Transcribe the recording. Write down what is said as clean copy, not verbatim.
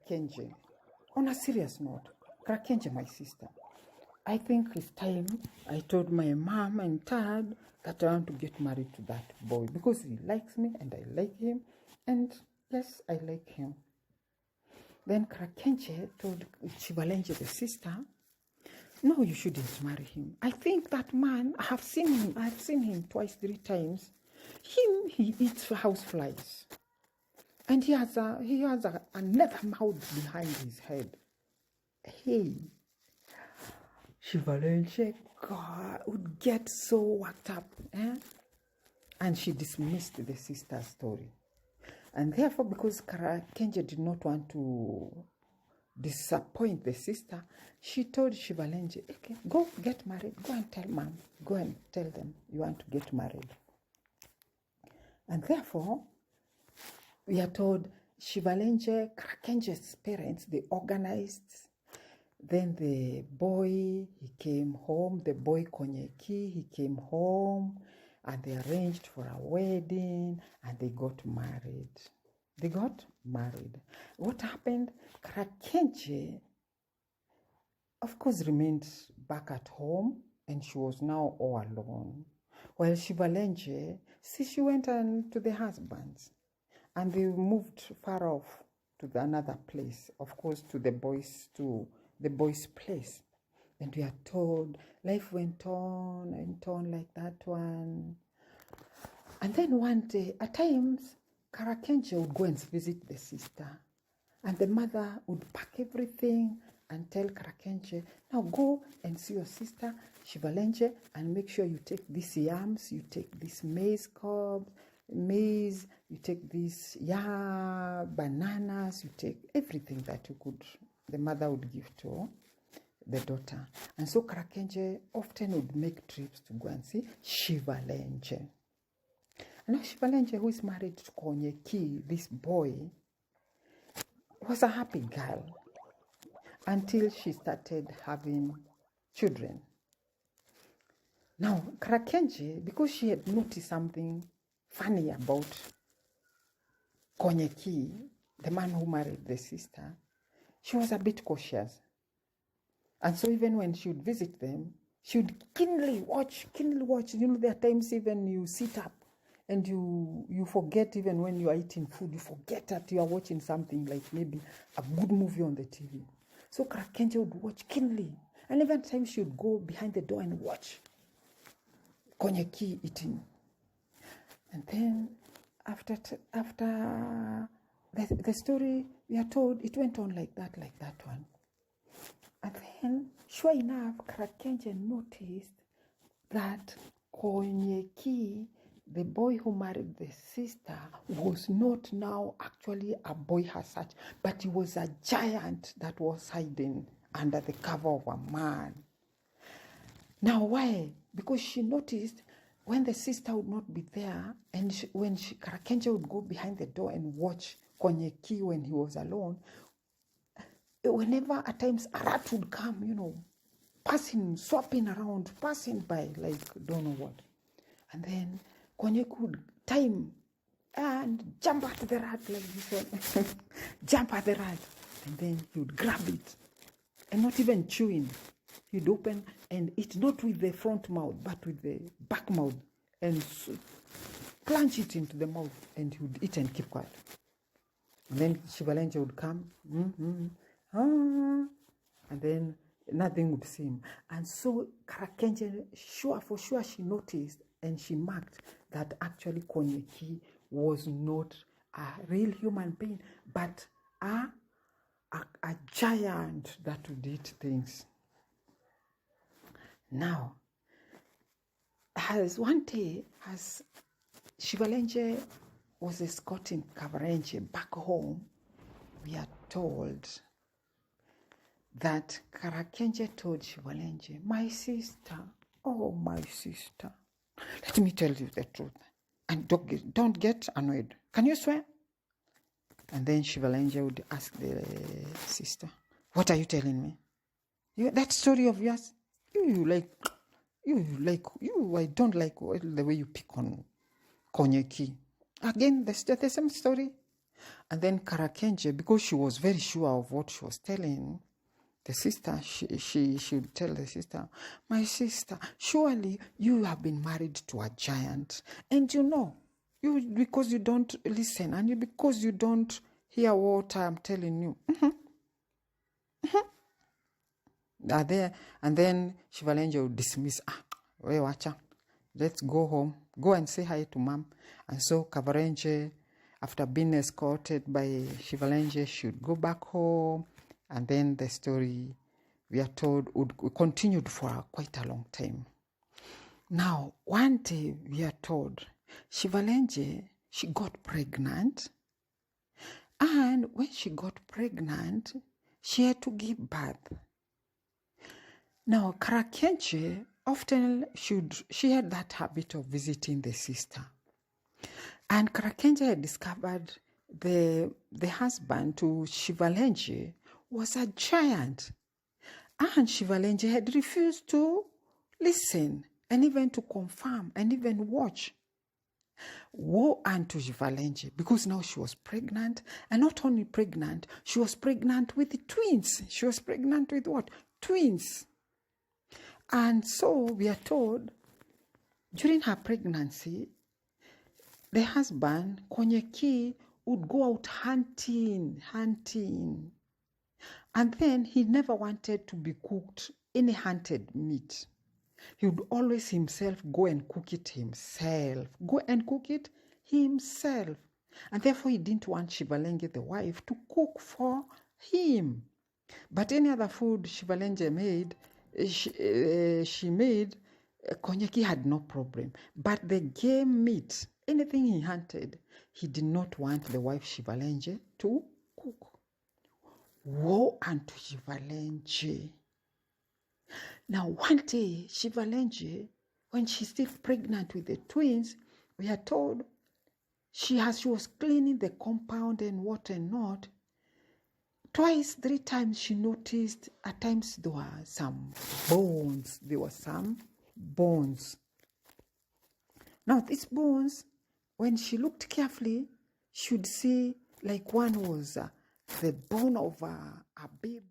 Karakenje. On a serious note, Karakenje, my sister, I think it's time I told my mom and dad that I want to get married to that boy because he likes me and I like him. And yes, I like him. Then Karakenje told Shivalenje, the sister, no, you shouldn't marry him. I think that man, I've seen him twice, 3 times. He eats houseflies. And he has another mouth behind his head. Hey, Shivalenje, God, would get so worked up. And she dismissed the sister's story. And therefore, because Karakenje did not want to disappoint the sister, she told Shivalenje, okay, go get married. Go and tell mom. Go and tell them you want to get married. And therefore, we are told Shivalenje, Karakenje's parents, they organized. Then the boy, he came home. The boy Konyeki, he came home. And they arranged for a wedding. And they got married. They got married. What happened? Karakenje, of course, remained back at home, and she was now all alone. While Shivalenje, she went on to the husbands, and they moved far off to another place, of course, to the boys' place. And we are told life went on and on like that one. And then one day, at times, Karakenje would go and visit the sister. And the mother would pack everything and tell Karakenje, now go and see your sister, Shivalenje, and make sure you take these yams, you take this maize, you take these bananas, you take everything that you could, the mother would give to the daughter. And so Karakenje often would make trips to go and see Shivalenje. And now Shivalenje, who is married to Konyeki, this boy, was a happy girl until she started having children. Now, Karakenje, because she had noticed something funny about Konyeki, the man who married the sister, she was a bit cautious. And so even when she would visit them, she would keenly watch. You know, there are times even you sit up and you forget, even when you are eating food, you forget that you are watching something like maybe a good movie on the TV. So Karakenje would watch keenly. And even times she would go behind the door and watch Konyeki eating. And then after the story we are told, it went on like that one. And then, sure enough, Karakenje noticed that Konyeki, the boy who married the sister, was not now actually a boy as such, but he was a giant that was hiding under the cover of a man. Now, why? Because she noticed when the sister would not be there, and Karakenje would go behind the door and watch Konyeki when he was alone, whenever at times a rat would come, you know, passing, swapping around, passing by, like don't know what. And then Konyeki would time and jump at the rat like this one. Jump at the rat. And then he would grab it. And not even chewing. He'd open and eat not with the front mouth, but with the back mouth. And plunge it into the mouth. And he would eat and keep quiet. And then Shivalenje would come. And then nothing would see him. And so Karakenje, for sure she noticed and she marked that actually Konyeki was not a real human being, but a giant that would eat things. Now, as one day, as Shivalenje was escorting Karakenje back home, we are told that Karakenje told Shivalenje, my sister, let me tell you the truth, and don't get annoyed. Can you swear? And then Shivalenje would ask the sister, what are you telling me? That story of yours, I don't like the way you pick on Konyeki. Again, the same story. And then Karakenje, because she was very sure of what she was telling the sister, she would tell the sister, my sister, surely you have been married to a giant. And because you don't listen and because you don't hear what I'm telling you. And then Shivalenje would dismiss, let's go home, go and say hi to mom. And so Kavarenje, after being escorted by Shivalenje, should go back home. And then the story, we are told, continued for quite a long time. Now, one day we are told Shivalenje, she got pregnant. And when she got pregnant, she had to give birth. Now, Karakenje often she had that habit of visiting the sister. And Karakenje had discovered the husband to Shivalenje was a giant. And Shivalenje had refused to listen and even to confirm and even watch. Woe unto Shivalenje, because now she was pregnant, and not only pregnant, she was pregnant with twins. She was pregnant with what? Twins. And so we are told, during her pregnancy, the husband, Konyeki, would go out hunting. And then he never wanted to be cooked any hunted meat. He would always himself go and cook it himself. And therefore he didn't want Shivalenje, the wife, to cook for him. But any other food Shivalenje made, she made, Konyeki had no problem. But the game meat, anything he hunted, he did not want the wife Shivalenje to cook. Woe unto Shivalenje. Now, one day, Shivalenje, when she's still pregnant with the twins, we are told she was cleaning the compound and what and not. Twice, 3 times she noticed at times there were some bones. Now, these bones, when she looked carefully, she would see like one was the bone of a baby.